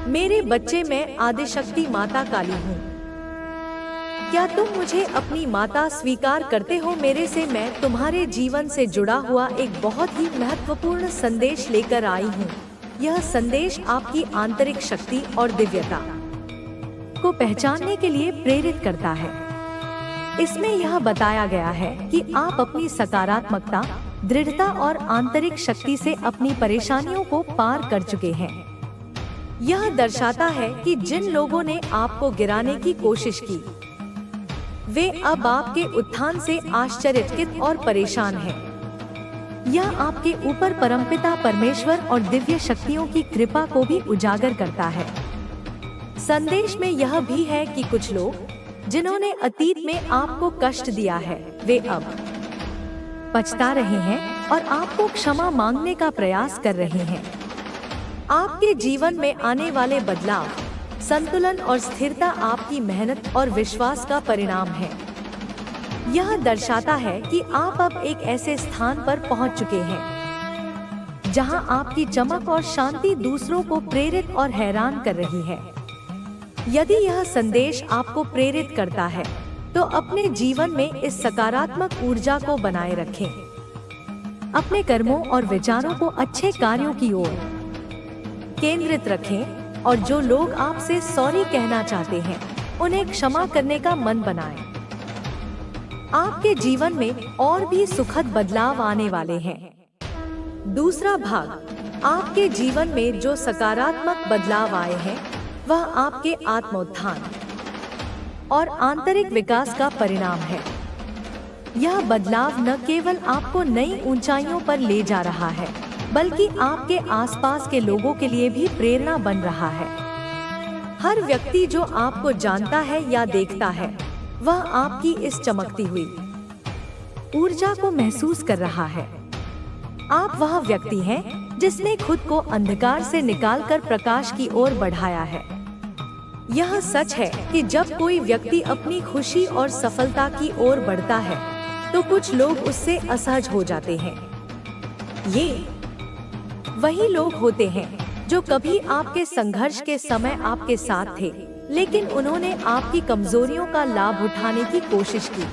मेरे बच्चे, मैं आदिशक्ति माता काली हूँ। क्या तुम मुझे अपनी माता स्वीकार करते हो? मेरे से मैं तुम्हारे जीवन से जुड़ा हुआ एक बहुत ही महत्वपूर्ण संदेश लेकर आई हूँ। यह संदेश आपकी आंतरिक शक्ति और दिव्यता को पहचानने के लिए प्रेरित करता है। इसमें यह बताया गया है कि आप अपनी सकारात्मकता, दृढ़ता और आंतरिक शक्ति से अपनी परेशानियों को पार कर चुके हैं। यह दर्शाता है कि जिन लोगों ने आपको गिराने की कोशिश की, वे अब आपके उत्थान से आश्चर्यचकित और परेशान हैं। यह आपके ऊपर परमपिता परमेश्वर और दिव्य शक्तियों की कृपा को भी उजागर करता है। संदेश में यह भी है कि कुछ लोग जिन्होंने अतीत में आपको कष्ट दिया है, वे अब पछता रहे हैं और आपको क्षमा मांगने का प्रयास कर रहे हैं। आपके जीवन में आने वाले बदलाव, संतुलन और स्थिरता आपकी मेहनत और विश्वास का परिणाम है। यह दर्शाता है कि आप अब एक ऐसे स्थान पर पहुंच चुके हैं जहां आपकी चमक और शांति दूसरों को प्रेरित और हैरान कर रही है। यदि यह संदेश आपको प्रेरित करता है, तो अपने जीवन में इस सकारात्मक ऊर्जा को बनाए रखें। अपने कर्मों और विचारों को अच्छे कार्यों की ओर केंद्रित रखें और जो लोग आपसे सॉरी कहना चाहते हैं, उन्हें क्षमा करने का मन बनाएं। आपके जीवन में और भी सुखद बदलाव आने वाले हैं। दूसरा भाग, आपके जीवन में जो सकारात्मक बदलाव आए हैं, वह आपके आत्मोत्थान और आंतरिक विकास का परिणाम है। यह बदलाव न केवल आपको नई ऊंचाइयों पर ले जा रहा है, बल्कि आपके आसपास के लोगों के लिए भी प्रेरणा बन रहा है। हर व्यक्ति जो आपको जानता है या देखता है, वह आपकी इस चमकती हुई ऊर्जा को महसूस कर रहा है। आप वह व्यक्ति हैं जिसने खुद को अंधकार से निकालकर प्रकाश की ओर बढ़ाया है। यह सच है कि जब कोई व्यक्ति अपनी खुशी और सफलता की ओर बढ़ता है, तो कुछ लोग उससे असहज हो जाते हैं। ये वही लोग होते हैं जो कभी आपके संघर्ष के समय आपके साथ थे, लेकिन उन्होंने आपकी कमजोरियों का लाभ उठाने की कोशिश की।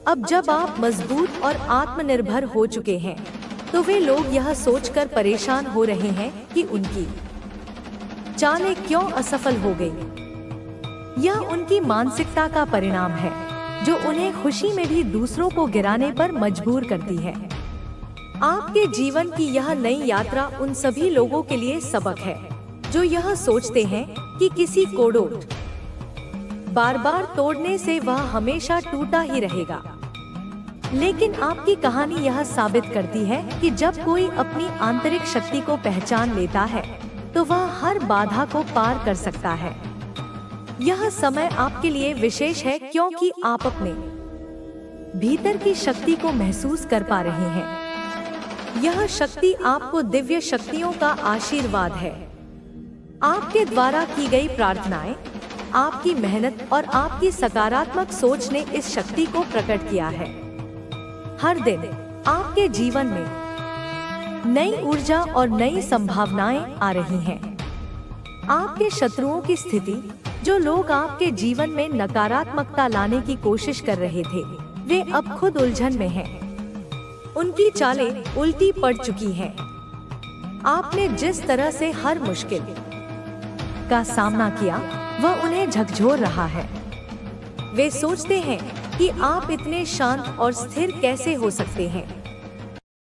अब जब आप मजबूत और आत्मनिर्भर हो चुके हैं, तो वे लोग यह सोचकर परेशान हो रहे हैं कि उनकी चालें क्यों असफल हो गई। यह उनकी मानसिकता का परिणाम है, जो उन्हें खुशी में भी दूसरों को गिराने पर मजबूर करती है। आपके जीवन की यह नई यात्रा उन सभी लोगों के लिए सबक है जो यह सोचते हैं कि किसी कोड़ोट बार बार तोड़ने से वह हमेशा टूटा ही रहेगा। लेकिन आपकी कहानी यह साबित करती है कि जब कोई अपनी आंतरिक शक्ति को पहचान लेता है, तो वह हर बाधा को पार कर सकता है। यह समय आपके लिए विशेष है क्योंकि आप अपने भीतर की शक्ति को महसूस कर पा रहे हैं। यह शक्ति आपको दिव्य शक्तियों का आशीर्वाद है। आपके द्वारा की गई प्रार्थनाएं, आपकी मेहनत और आपकी सकारात्मक सोच ने इस शक्ति को प्रकट किया है। हर दिन आपके जीवन में नई ऊर्जा और नई संभावनाएं आ रही हैं। आपके शत्रुओं की स्थिति, जो लोग आपके जीवन में नकारात्मकता लाने की कोशिश कर रहे थे, वे अब खुद उलझन में हैं। उनकी चालें उल्टी पड़ चुकी हैं। आपने जिस तरह से हर मुश्किल का सामना किया, वह उन्हें झकझोर रहा है। वे सोचते हैं कि आप इतने शांत और स्थिर कैसे हो सकते हैं।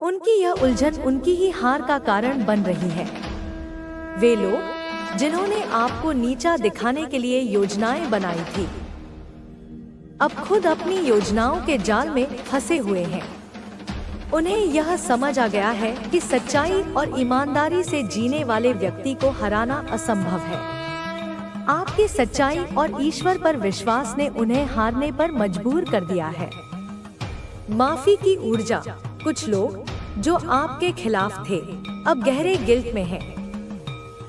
उनकी यह उलझन उनकी ही हार का कारण बन रही है। वे लोग जिन्होंने आपको नीचा दिखाने के लिए योजनाएं बनाई थी, अब खुद अपनी योजनाओं के जाल में फंसे हुए हैं। उन्हें यह समझ आ गया है कि सच्चाई और ईमानदारी से जीने वाले व्यक्ति को हराना असंभव है। आपकी सच्चाई और ईश्वर पर विश्वास ने उन्हें हारने पर मजबूर कर दिया है। माफी की ऊर्जा, कुछ लोग जो आपके खिलाफ थे, अब गहरे गिल्ट में हैं।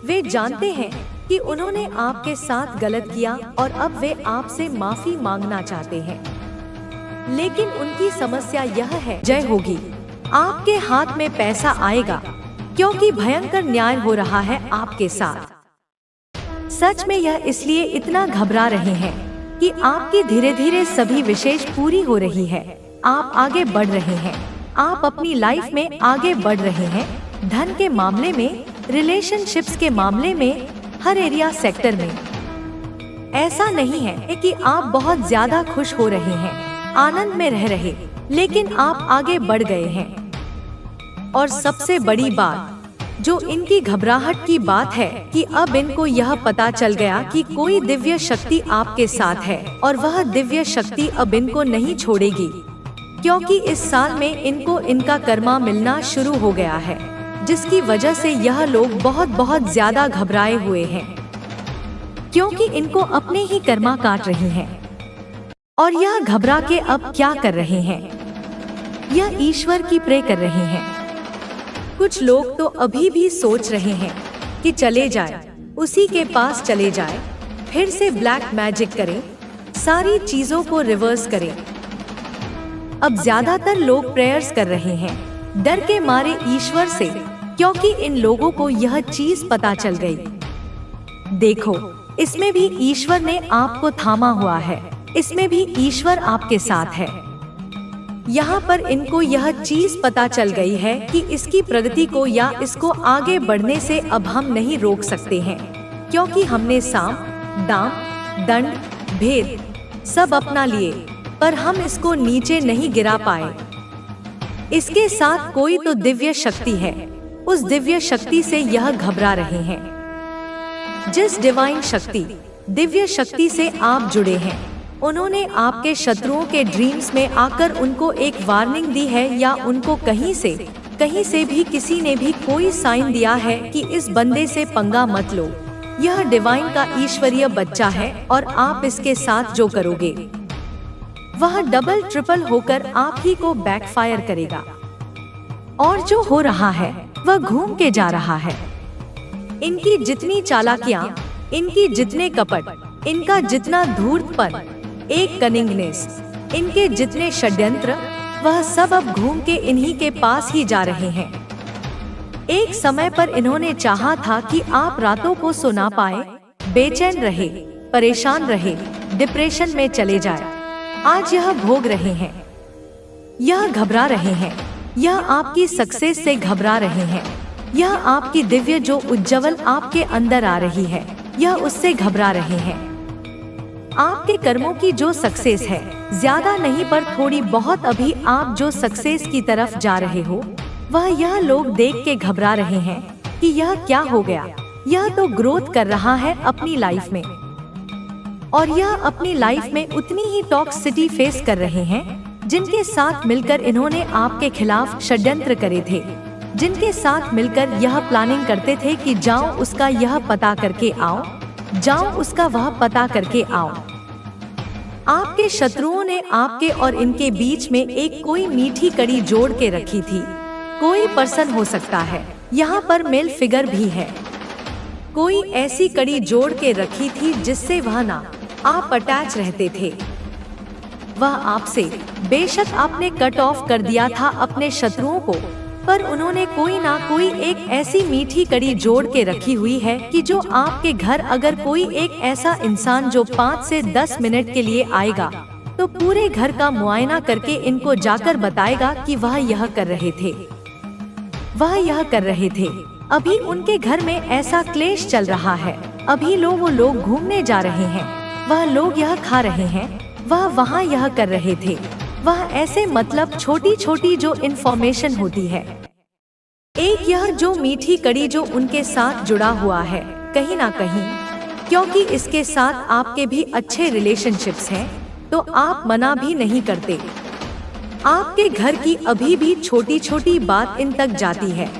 वे जानते हैं कि उन्होंने आपके साथ गलत किया और अब वे आपसे माफी मांगना चाहते हैं। लेकिन उनकी समस्या यह है, जय होगी, आपके हाथ में पैसा आएगा, क्योंकि भयंकर न्याय हो रहा है आपके साथ। सच में यह इसलिए इतना घबरा रहे हैं कि आपकी धीरे धीरे सभी विशेष पूरी हो रही है। आप आगे बढ़ रहे हैं, आप अपनी लाइफ में आगे बढ़ रहे हैं, धन के मामले में, रिलेशनशिप्स के मामले में, हर एरिया सेक्टर में। ऐसा नहीं है कि आप बहुत ज्यादा खुश हो रहे हैं, आनंद में रह रहे, लेकिन आप आगे बढ़ गए हैं। और सबसे बड़ी बात जो इनकी घबराहट की बात है कि अब इनको यह पता चल गया कि कोई दिव्य शक्ति आपके साथ है और वह दिव्य शक्ति अब इनको नहीं छोड़ेगी, क्योंकि इस साल में इनको इनका कर्मा मिलना शुरू हो गया है, जिसकी वजह से यह लोग बहुत ज्यादा घबराए हुए हैं, क्योंकि इनको अपने ही कर्मा काट रही हैं। और यह घबरा के अब क्या कर रहे हैं, यह ईश्वर की प्रे कर रहे हैं। कुछ लोग तो अभी भी सोच रहे हैं कि चले जाए, उसी के पास चले जाए, फिर से ब्लैक मैजिक करें, सारी चीजों को रिवर्स करें। अब ज्यादातर लोग प्रेयर्स कर रहे हैं डर के मारे ईश्वर से, क्योंकि इन लोगों को यह चीज पता चल गई। देखो, इसमें भी ईश्वर ने आपको थामा हुआ है, इसमें भी ईश्वर आपके साथ है। यहाँ पर इनको यह चीज पता चल गई है कि इसकी प्रगति को या इसको आगे बढ़ने से अब हम नहीं रोक सकते हैं, क्योंकि हमने साम, दाम, दंड, भेद सब अपना लिए, पर हम इसको नीचे नहीं गिरा पाए। इसके साथ कोई तो दिव्य शक्ति है, उस दिव्य शक्ति से यह घबरा रहे हैं। जिस डिवाइन शक्ति, दिव्य शक्ति से आप जुड़े हैं, उन्होंने आपके शत्रुओं के ड्रीम्स में आकर उनको एक वार्निंग दी है, या उनको कहीं से भी किसी ने भी कोई साइन दिया है कि इस बंदे से पंगा मत लो, यह डिवाइन का ईश्वरीय बच्चा है और आप इसके साथ जो करोगे वह डबल ट्रिपल होकर आप ही को बैकफायर करेगा। और जो हो रहा है वह घूम के जा रहा है। इनकी जितनी चालाकियां, इनकी जितने कपट, इनका जितना धूर्तपन, एक कनिंगनेस, इनके जितने षड्यंत्र, वह सब अब घूम के इन्हीं के पास ही जा रहे हैं। एक समय पर इन्होंने चाहा था कि आप रातों को सो ना पाए, बेचैन रहे, परेशान रहे, डिप्रेशन में चले जाए। आज यह भोग रहे हैं, यह घबरा रहे हैं, यह आपकी सक्सेस से घबरा रहे हैं, यह आपकी दिव्य जो उज्ज्वल आपके अंदर आ रही है, यह उससे घबरा रहे हैं। आपके कर्मों की जो सक्सेस है, ज्यादा नहीं पर थोड़ी बहुत अभी आप जो सक्सेस की तरफ जा रहे हो, वह यह लोग देख के घबरा रहे हैं कि यह क्या हो गया। यह तो ग्रोथ कर रहा है अपनी लाइफ में, और यह अपनी लाइफ में उतनी ही टॉक्सिसिटी फेस कर रहे हैं जिनके साथ मिलकर इन्होंने आपके खिलाफ षड्यंत्र करे थे, जिनके साथ मिलकर यह प्लानिंग करते थे कि जाओ उसका यह पता करके आओ, जाओ उसका वह पता करके आओ। आपके शत्रुओं ने आपके और इनके बीच में एक कोई मीठी कड़ी जोड़ के रखी थी। कोई पर्सन हो सकता है, यहाँ पर मेल फिगर भी है, कोई ऐसी कड़ी जोड़ के रखी थी जिससे वह ना आप अटैच रहते थे। वह आपसे बेशक आपने कट ऑफ कर दिया था अपने शत्रुओं को, पर उन्होंने कोई ना कोई एक ऐसी मीठी कड़ी जोड़ के रखी हुई है कि जो आपके घर अगर कोई एक ऐसा इंसान जो 5 से 10 मिनट के लिए आएगा, तो पूरे घर का मुआयना करके इनको जाकर बताएगा कि वह यह कर रहे थे, वह यह कर रहे थे। अभी उनके घर में ऐसा क्लेश चल रहा है, अभी वो लोग घूमने जा रहे हैं, वह लोग यह खा रहे हैं, वह वहाँ यह कर रहे थे, वह ऐसे मतलब छोटी छोटी जो इन्फॉर्मेशन होती है। एक यह जो मीठी कड़ी जो उनके साथ जुड़ा हुआ है कहीं ना कहीं, क्योंकि इसके साथ आपके भी अच्छे रिलेशनशिप्स हैं, तो आप मना भी नहीं करते। आपके घर की अभी भी छोटी छोटी बात इन तक जाती है।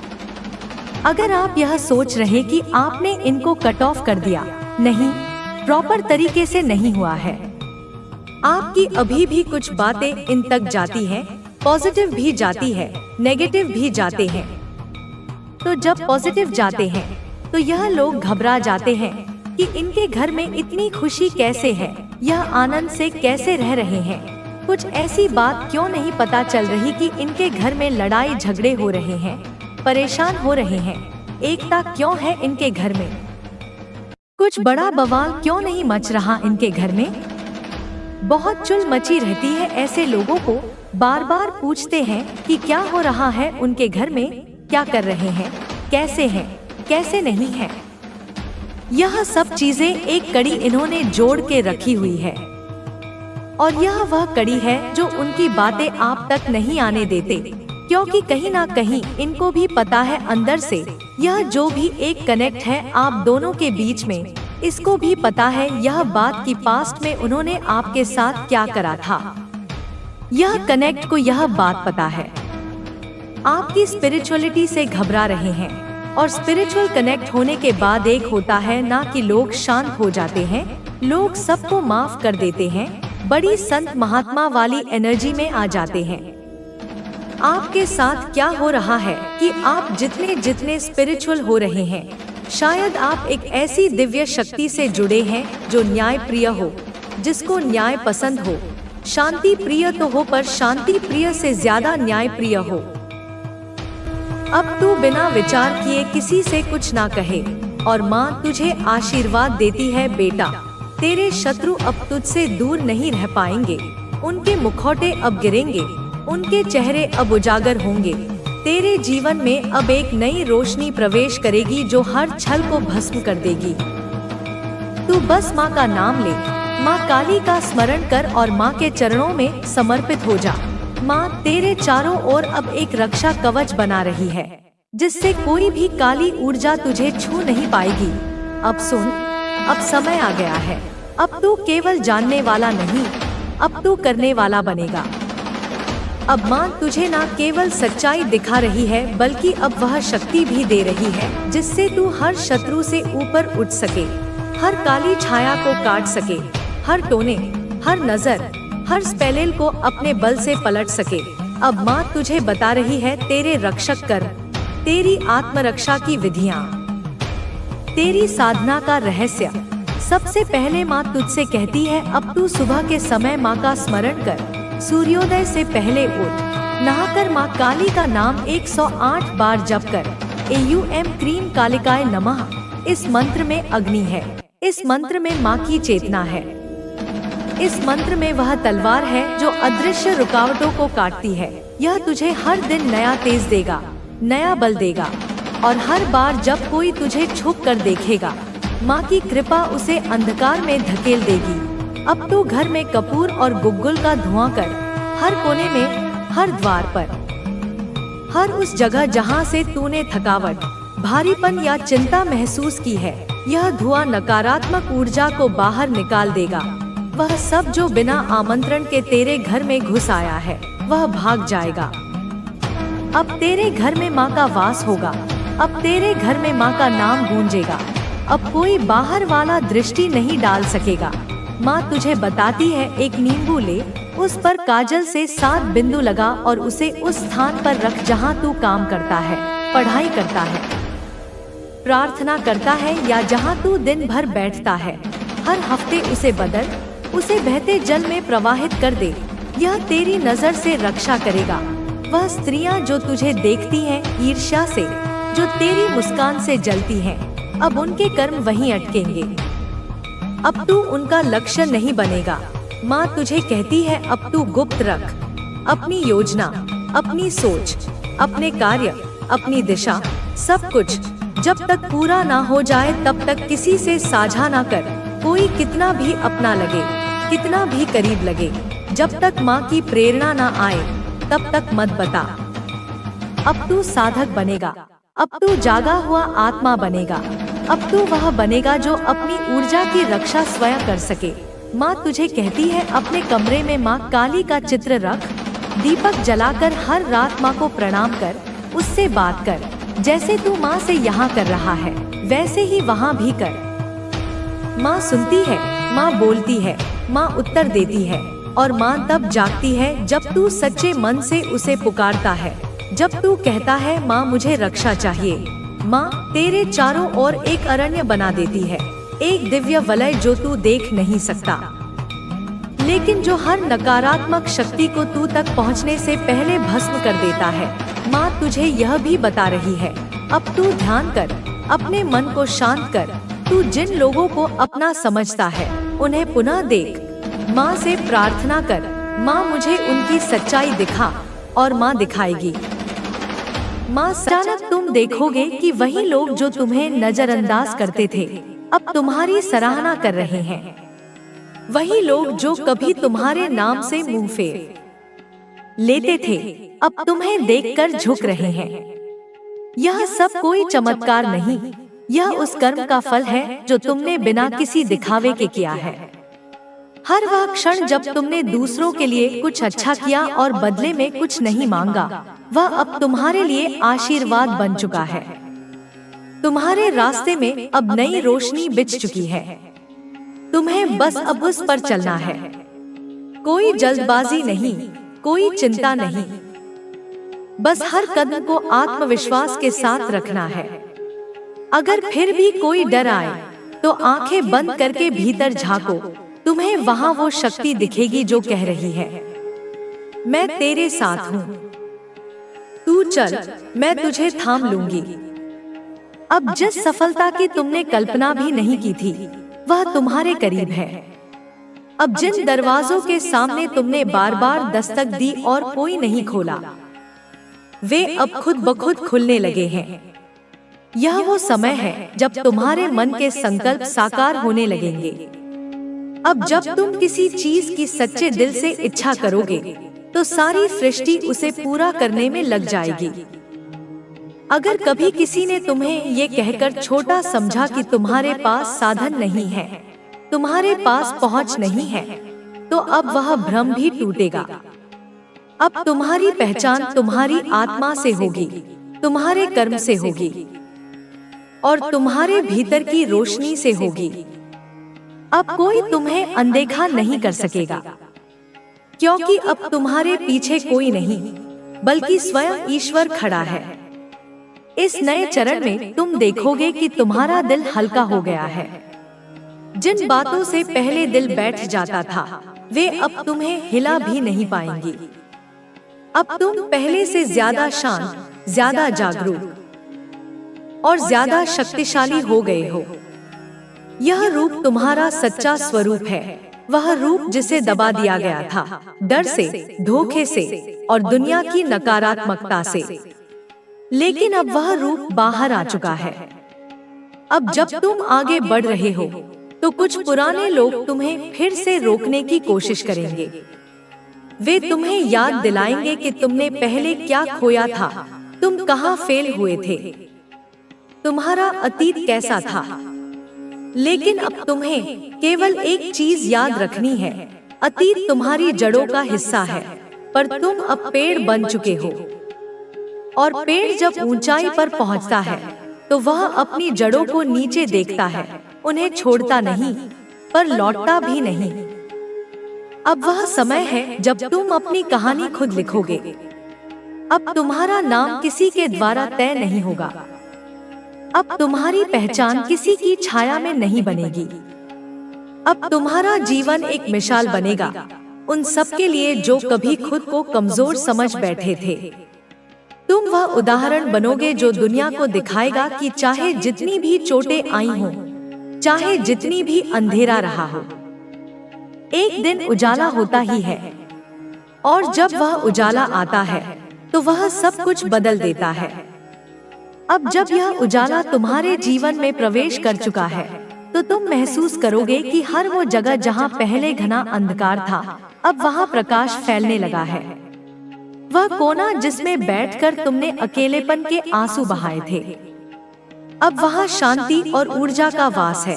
अगर आप यह सोच रहे कि आपने इनको कट ऑफ कर दिया, नहीं, प्रॉपर तरीके से नहीं हुआ है। आपकी अभी भी कुछ बातें इन तक जाती हैं, पॉजिटिव भी जाती है, नेगेटिव भी जाते हैं। तो जब पॉजिटिव जाते हैं तो यह लोग घबरा जाते हैं कि इनके घर में इतनी खुशी कैसे है, यह आनंद से कैसे रह रहे हैं। कुछ ऐसी बात क्यों नहीं पता चल रही कि इनके घर में लड़ाई झगड़े हो रहे हैं, परेशान हो रहे हैं, एकता क्यों है इनके घर में। कुछ बड़ा बवाल क्यों नहीं मच रहा इनके घर में? बहुत चुल मची रहती है। ऐसे लोगों को बार बार पूछते हैं कि क्या हो रहा है उनके घर में, क्या कर रहे हैं, कैसे नहीं है। यह सब चीजें एक कड़ी इन्होंने जोड़ के रखी हुई है, और यह वह कड़ी है जो उनकी बातें आप तक नहीं आने देते, क्योंकि कहीं ना कहीं इनको भी पता है अंदर से यह जो भी एक कनेक्ट है आप दोनों के बीच में, इसको भी पता है यह बात की पास्ट में उन्होंने आपके साथ क्या करा था। यह कनेक्ट को यह बात पता है। आपकी स्पिरिचुअलिटी से घबरा रहे हैं, और स्पिरिचुअल कनेक्ट होने के बाद एक होता है ना कि लोग शांत हो जाते हैं, लोग सबको माफ कर देते हैं, बड़ी संत महात्मा वाली एनर्जी में आ जाते हैं। आपके साथ क्या हो रहा है कि आप जितने स्पिरिचुअल हो रहे हैं, शायद आप एक ऐसी दिव्य शक्ति से जुड़े हैं जो न्याय प्रिय हो, जिसको न्याय पसंद हो। शांति प्रिय तो हो, पर शांति प्रिय से ज्यादा न्याय प्रिय हो। अब तू बिना विचार किए किसी से कुछ ना कहे, और माँ तुझे आशीर्वाद देती है बेटा, तेरे शत्रु अब तुझसे दूर नहीं रह पाएंगे, उनके मुखौटे अब गिरेंगे, उनके चेहरे अब उजागर होंगे। तेरे जीवन में अब एक नई रोशनी प्रवेश करेगी जो हर छल को भस्म कर देगी। तू बस माँ का नाम ले, माँ काली का स्मरण कर और माँ के चरणों में समर्पित हो जा। माँ तेरे चारों ओर अब एक रक्षा कवच बना रही है, जिससे कोई भी काली ऊर्जा तुझे छू नहीं पाएगी। अब सुन, अब समय आ गया है। अब तू केवल जानने वाला नहीं, अब तू करने वाला बनेगा। अब माँ तुझे ना केवल सच्चाई दिखा रही है, बल्कि अब वह शक्ति भी दे रही है जिससे तू हर शत्रु से ऊपर उठ सके, हर काली छाया को काट सके, हर टोने, हर नजर, हर स्पेलिल को अपने बल से पलट सके। अब माँ तुझे बता रही है तेरे रक्षक कर, तेरी आत्मरक्षा की विधियाँ, तेरी साधना का रहस्य। सबसे पहले माँ तुझसे कहती है अब तू सुबह के समय माँ का स्मरण कर, सूर्योदय से पहले उठ, नहाकर माँ काली का नाम 108 बार जप कर। AUM क्रीम कालिकाय नमः। इस मंत्र में अग्नि है, इस मंत्र में माँ की चेतना है, इस मंत्र में वह तलवार है जो अदृश्य रुकावटों को काटती है। यह तुझे हर दिन नया तेज देगा, नया बल देगा, और हर बार जब कोई तुझे छुप कर देखेगा, माँ की कृपा उसे अंधकार में धकेल देगी। अब तो घर में कपूर और गुग्गुल का धुआं कर, हर कोने में, हर द्वार पर, हर उस जगह जहाँ से तूने थकावट, भारीपन या चिंता महसूस की है, यह धुआं नकारात्मक ऊर्जा को बाहर निकाल देगा। वह सब जो बिना आमंत्रण के तेरे घर में घुस आया है, वह भाग जाएगा। अब तेरे घर में माँ का वास होगा, अब तेरे घर में माँ का नाम गूंजेगा, अब कोई बाहर वाला दृष्टि नहीं डाल सकेगा। माँ तुझे बताती है एक नींबू ले, उस पर काजल से 7 बिंदु लगा और उसे उस स्थान पर रख जहाँ तू काम करता है, पढ़ाई करता है, प्रार्थना करता है, या जहाँ तू दिन भर बैठता है। हर हफ्ते उसे बदल, उसे बहते जल में प्रवाहित कर दे। यह तेरी नजर से रक्षा करेगा। वह स्त्रियां जो तुझे देखती हैं ईर्ष्या से, जो तेरी मुस्कान से जलती हैं, अब उनके कर्म वहीं अटकेंगे। अब तू उनका लक्ष्य नहीं बनेगा। माँ तुझे कहती है अब तू गुप्त रख अपनी योजना, अपनी सोच, अपने कार्य, अपनी दिशा, सब कुछ। जब तक पूरा ना हो जाए तब तक किसी से साझा ना कर। कोई कितना भी अपना लगे, कितना भी करीब लगे, जब तक माँ की प्रेरणा ना आए तब तक मत बता। अब तू साधक बनेगा, अब तू जागा हुआ आत्मा बनेगा, अब तू वह बनेगा जो अपनी ऊर्जा की रक्षा स्वयं कर सके। माँ तुझे कहती है अपने कमरे में माँ काली का चित्र रख, दीपक जलाकर हर रात माँ को प्रणाम कर, उससे बात कर। जैसे तू माँ से यहाँ कर रहा है वैसे ही वहाँ भी कर। माँ सुनती है, माँ बोलती है, माँ उत्तर देती है, और माँ तब जागती है जब तू सच्चे मन से उसे पुकारता है, जब तू कहता है माँ मुझे रक्षा चाहिए। माँ तेरे चारों ओर एक अरण्य बना देती है, एक दिव्य वलय जो तू देख नहीं सकता, लेकिन जो हर नकारात्मक शक्ति को तू तक पहुँचने से पहले भस्म कर देता है। माँ तुझे यह भी बता रही है अब तू ध्यान कर, अपने मन को शांत कर, तू जिन लोगों को अपना समझता है उन्हें पुनः देख। माँ से प्रार्थना कर, माँ मुझे उनकी सच्चाई दिखा, और माँ दिखाएगी। माँ अचानक तुम देखोगे कि वही लोग जो तुम्हें नजरअंदाज करते थे अब तुम्हारी सराहना कर रहे हैं। वही लोग जो कभी तुम्हारे नाम से मुंह फेर लेते थे अब तुम्हें देखकर झुक रहे हैं। यह सब कोई चमत्कार नहीं, यह उस कर्म का फल है जो तुमने बिना किसी दिखावे के किया है। हर वह क्षण जब तुमने दूसरों के लिए कुछ अच्छा किया और बदले में कुछ नहीं मांगा, वह अब तुम्हारे लिए आशीर्वाद बन चुका है। तुम्हारे रास्ते में अब नई रोशनी बिछ चुकी है। तुम्हें बस अब उस पर चलना है। कोई जल्दबाजी नहीं, कोई चिंता नहीं, बस हर कदम को आत्मविश्वास के साथ रखना है। अगर फिर भी कोई डर आए तो आंखें बंद करके भीतर झांको, तुम्हें वहां वो शक्ति दिखेगी जो कह रही है, मैं तेरे साथ हूँ, तू चल, मैं तुझे थाम लूंगी। अब जिस सफलता की तुमने कल्पना भी नहीं की थी वह तुम्हारे करीब है। अब जिन दरवाजों के सामने तुमने बार बार दस्तक दी और कोई नहीं खोला, वे अब खुद ब खुद खुलने लगे हैं। यह वो समय है जब तुम्हारे मन के संकल्प साकार होने लगेंगे। अब जब तुम किसी चीज की सच्चे दिल से इच्छा करोगे तो सारी सृष्टि उसे पूरा करने में लग जाएगी। अगर कभी किसी ने तुम्हें ये कहकर छोटा समझा कि तुम्हारे पास साधन नहीं है, तुम्हारे पास पहुंच नहीं है, तो अब वह भ्रम भी टूटेगा। अब तुम्हारी पहचान तुम्हारी आत्मा से होगी, तुम्हारे कर्म से होगी और तुम्हारे भीतर की रोशनी से होगी। अब कोई तुम्हें अनदेखा नहीं कर सकेगा, क्योंकि अब तुम्हारे पीछे कोई नहीं बल्कि स्वयं ईश्वर खड़ा है। इस नए चरण में तुम देखोगे कि तुम्हारा दिल हल्का हो गया है। जिन बातों से पहले दिल बैठ जाता था वे अब तुम्हें हिला भी नहीं पाएंगी। अब तुम पहले से ज्यादा शांत, ज्यादा जागरूक और ज्यादा शक्तिशाली हो गए हो। यह रूप तुम्हारा सच्चा स्वरूप है, वह रूप जिसे दबा दिया गया था डर से, धोखे से और दुनिया की नकारात्मकता से। लेकिन अब वह रूप बाहर आ चुका है। अब जब तुम आगे बढ़ रहे हो तो कुछ पुराने लोग तुम्हें फिर से रोकने की कोशिश करेंगे। वे तुम्हें याद दिलाएंगे कि तुमने पहले क्या खोया था, तुम कहाँ फेल हुए थे, तुम्हारा अतीत कैसा था। लेकिन अब तुम्हें केवल एक चीज याद रखनी है, अतीत तुम्हारी जड़ों का हिस्सा है, पर तुम अब पेड़ बन चुके हो। और पेड़ जब ऊंचाई पर पहुंचता है तो वह अपनी जड़ों को नीचे देखता है, उन्हें छोड़ता नहीं पर लौटता भी नहीं। अब वह समय है जब तुम अपनी कहानी खुद लिखोगे। अब तुम्हारा नाम किसी के द्वारा तय नहीं होगा। अब तुम्हारी पहचान किसी की छाया में नहीं बनेगी। अब तुम्हारा जीवन एक मिसाल बनेगा उन सबके लिए जो कभी खुद को कमजोर समझ बैठे थे। तुम वह उदाहरण बनोगे जो दुनिया को दिखाएगा कि चाहे जितनी भी चोटें आई हों, चाहे जितनी भी अंधेरा रहा हो, एक दिन उजाला होता ही है। और जब वह उजाला आता है तो वह सब कुछ बदल देता है। अब जब यह उजाला तुम्हारे जीवन में प्रवेश कर चुका है तो तुम महसूस करोगे कि हर वो जगह जहाँ पहले घना अंधकार था अब वहाँ प्रकाश फैलने लगा है। वह कोना जिसमें बैठकर तुमने अकेलेपन के आंसू बहाए थे, अब वहाँ शांति और ऊर्जा का वास है।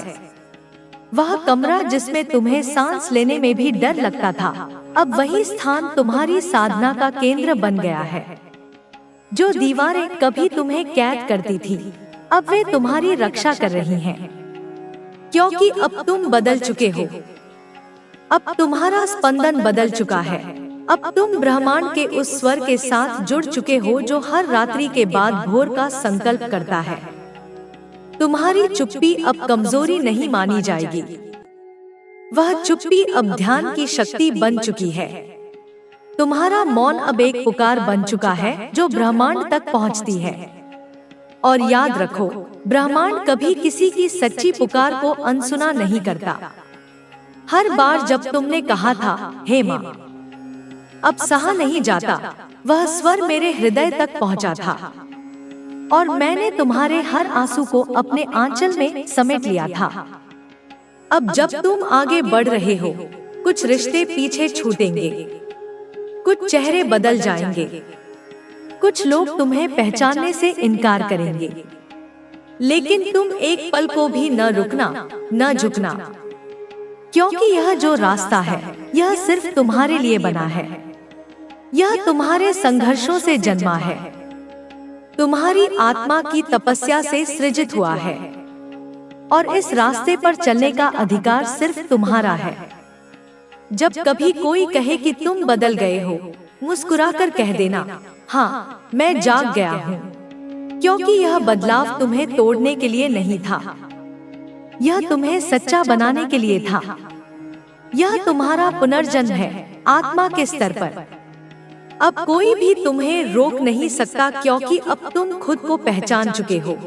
वह कमरा जिसमें तुम्हें सांस लेने में भी डर लगता था, अब वही स्थान तुम्हारी साधना का केंद्र बन गया है। जो दीवारें कभी तुम्हें कैद करती थी, अब वे तुम्हारी रक्षा कर रही हैं, क्योंकि अब तुम बदल चुके हो। अब तुम्हारा स्पंदन बदल चुका है। अब तुम ब्रह्मांड के उस स्वर के साथ जुड़ चुके हो जो हर रात्रि के बाद भोर का संकल्प करता है। तुम्हारी चुप्पी अब कमजोरी नहीं मानी जाएगी। वह चुप्पी अब ध्यान की शक्ति बन चुकी है। तुम्हारा मौन अब एक पुकार बन चुका है जो ब्रह्मांड तक पहुंचती है। और याद रखो, ब्रह्मांड कभी किसी की सच्ची पुकार को अनसुना नहीं करता। हर बार जब तुमने कहा था, हे माँ, अब सहा नहीं जाता, वह स्वर मेरे हृदय तक पहुँचा था और मैंने तुम्हारे हर आंसू को अपने आंचल में समेट लिया था। अब जब तुम आगे बढ़ रहे हो, कुछ रिश्ते पीछे छूटेंगे, कुछ चेहरे बदल जाएंगे, कुछ लोग तुम्हें पहचानने से इनकार करेंगे, लेकिन तुम एक पल को भी न रुकना, न झुकना, क्योंकि यह जो रास्ता है, यह सिर्फ तुम्हारे लिए बना है। यह तुम्हारे संघर्षों से जन्मा है, तुम्हारी आत्मा की तपस्या से सृजित हुआ है, और इस रास्ते पर चलने का अधिकार सिर्फ तुम्हारा है। जब कभी कोई कहे कि तुम बदल गए हो, मुस्कुराकर कह देना, हाँ, मैं जाग गया हूँ, क्योंकि यह बदलाव तुम्हें तोड़ने के लिए नहीं था, यह तुम्हें सच्चा बनाने के लिए था। यह तुम्हारा पुनर्जन्म है, आत्मा के स्तर पर। अब कोई भी तुम्हें रोक नहीं सकता, क्योंकि अब तुम खुद को पहचान चुके हो।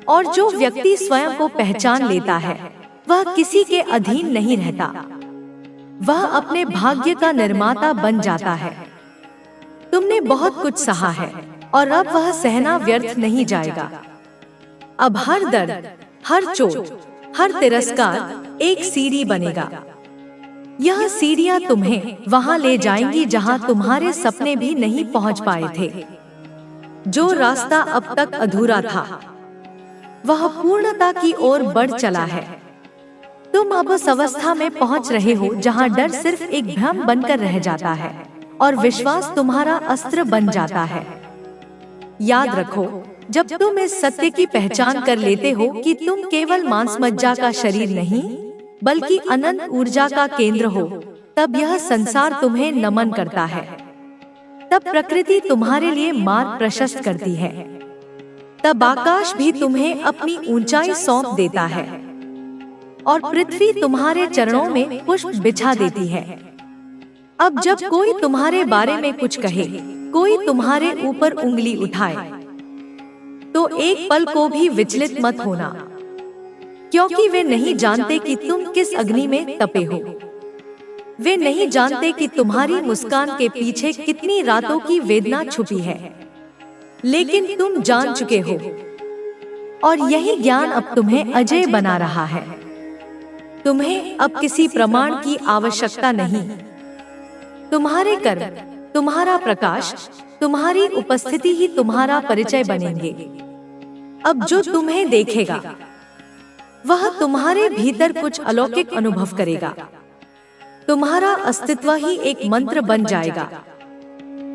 और जो व्यक्ति स्वयं को पहचान लेता है, वह किसी के अधीन नहीं रहता, वह अपने भाग्य का निर्माता बन जाता है। तुमने बहुत कुछ सहा है और अब वह सहना व्यर्थ नहीं जाएगा। अब हर दर्द, हर चोट, हर तिरस्कार एक सीढ़ी बनेगा। यह सीढ़ियां तुम्हें वहां ले जाएंगी जहां तुम्हारे सपने भी नहीं पहुंच पाए थे। जो रास्ता अब तक अधूरा था, वह पूर्णता की ओर बढ़ चला है। तुम अब उस अवस्था में पहुंच रहे हो जहां डर सिर्फ एक भ्रम बनकर रह जाता है और विश्वास तुम्हारा अस्त्र बन जाता है। याद रखो, जब तुम इस सत्य की पहचान कर लेते हो कि तुम केवल मांस मज्जा का शरीर नहीं, बल्कि अनंत ऊर्जा का केंद्र हो, तब यह संसार तुम्हें नमन करता है। तब प्रकृति तुम्हारे लिए मार्ग प्रशस्त करती है। तब आकाश भी तुम्हें अपनी ऊंचाई सौंप देता है और पृथ्वी तुम्हारे चरणों में पुष्प बिछा देती है। अब जब कोई तुम्हारे बारे में कुछ कहे, कोई तुम्हारे ऊपर उंगली उठाए, तो एक पल को भी विचलित मत होना, क्योंकि वे नहीं जानते कि तुम किस अग्नि में तपे हो। वे नहीं जानते कि तुम्हारी मुस्कान के पीछे कितनी रातों की वेदना छुपी है, लेकिन तुम जान चुके हो, और यही ज्ञान अब तुम्हें अजय बना रहा है। तुम्हें अब किसी प्रमाण की आवश्यकता नहीं। तुम्हारे कर्म, तुम्हारा प्रकाश, तुम्हारी उपस्थिति ही तुम्हारा परिचय बनेंगे। अब जो तुम्हें देखेगा, वह तुम्हारे भीतर कुछ अलौकिक अनुभव करेगा। तुम्हारा अस्तित्व ही एक मंत्र बन जाएगा,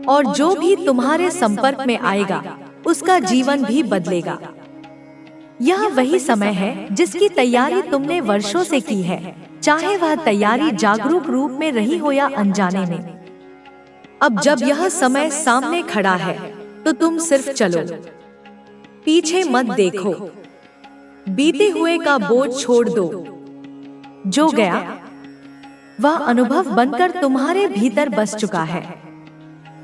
और जो भी तुम्हारे संपर्क में आएगा, उसका जीवन भी बदलेगा। यह वही समय है जिसकी तैयारी तुमने वर्षों से की है, चाहे वह तैयारी जागरूक रूप में रही हो या अनजाने में। अब जब यह समय सामने खड़ा है, तो तुम सिर्फ चलो, पीछे मत देखो। बीते हुए का बोझ छोड़ दो। जो गया, वह अनुभव बनकर तुम्हारे भीतर बस चुका है,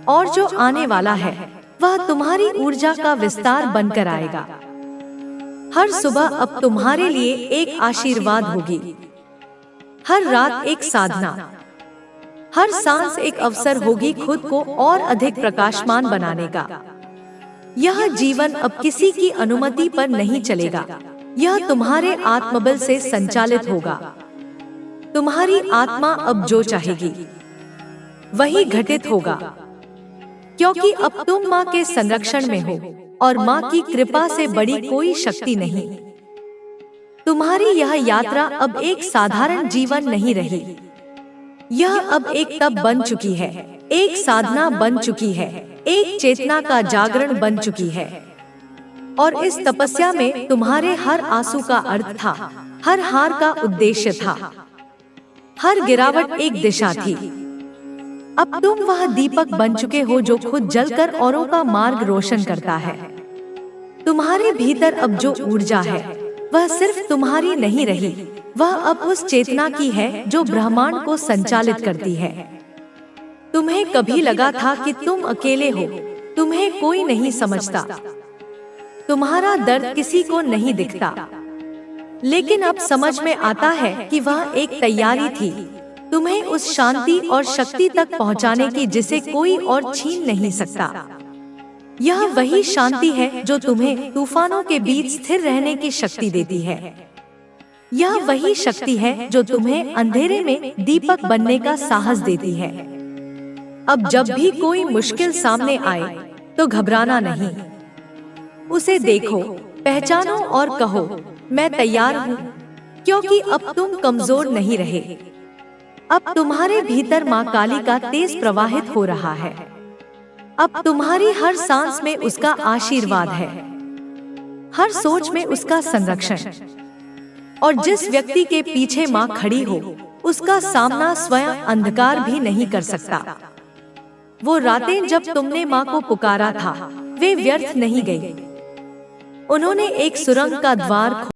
और जो आने वाला है, वह तुम्हारी ऊर्जा का विस्तार बनकर आएगा। हर सुबह अब तुम्हारे लिए एक आशीर्वाद होगी, हर रात एक साधना, हर सांस एक अवसर होगी खुद को और अधिक प्रकाशमान बनाने का। यह जीवन अब किसी की अनुमति पर नहीं चलेगा, यह तुम्हारे आत्मबल से संचालित होगा। तुम्हारी आत्मा अब जो चाहेगी, वही घटित होगा, क्योंकि अब तुम माँ के संरक्षण में हो, और माँ की कृपा से बड़ी कोई शक्ति नहीं। तुम्हारी यह यात्रा अब एक साधारण जीवन नहीं रही, यह अब एक तप बन चुकी है, एक साधना बन चुकी है, एक चेतना का जागरण बन चुकी है। और इस तपस्या में तुम्हारे हर आंसू का अर्थ था, हर हार का उद्देश्य था, हर गिरावट एक दिशा थी। अब तुम वह दीपक बन चुके हो जो खुद जलकर औरों का मार्ग रोशन करता है। तुम्हारे भीतर अब जो ऊर्जा है, वह सिर्फ तुम्हारी नहीं रही, वह अब उस चेतना की है जो ब्रह्मांड को संचालित करती है। तुम्हें कभी लगा था कि तुम अकेले हो, तुम्हें कोई नहीं समझता, तुम्हारा दर्द किसी को नहीं दिखता, लेकिन अब समझ में आता है कि वह एक तैयारी थी तुम्हें उस शांति और शक्ति तक पहुंचाने की जिसे कोई और छीन नहीं सकता। यह वही शांति है जो तुम्हें तूफानों के बीच स्थिर रहने की शक्ति देती है। यह वही शक्ति है जो तुम्हें अंधेरे में दीपक बनने का साहस देती है। अब जब भी कोई मुश्किल सामने आए तो घबराना नहीं, उसे देखो, पहचानो और कहो, मैं तैयार हूँ, क्योंकि अब तुम कमजोर नहीं रहे। अब तुम्हारे भीतर माँ काली का तेज प्रवाहित हो रहा है। अब तुम्हारी हर सांस में उसका आशीर्वाद है, हर सोच में उसका संरक्षण। और जिस व्यक्ति के पीछे माँ खड़ी हो, उसका सामना स्वयं अंधकार भी नहीं कर सकता। वो रातें जब तुमने माँ को पुकारा था, वे व्यर्थ नहीं गई। उन्होंने एक सुरंग का द्वार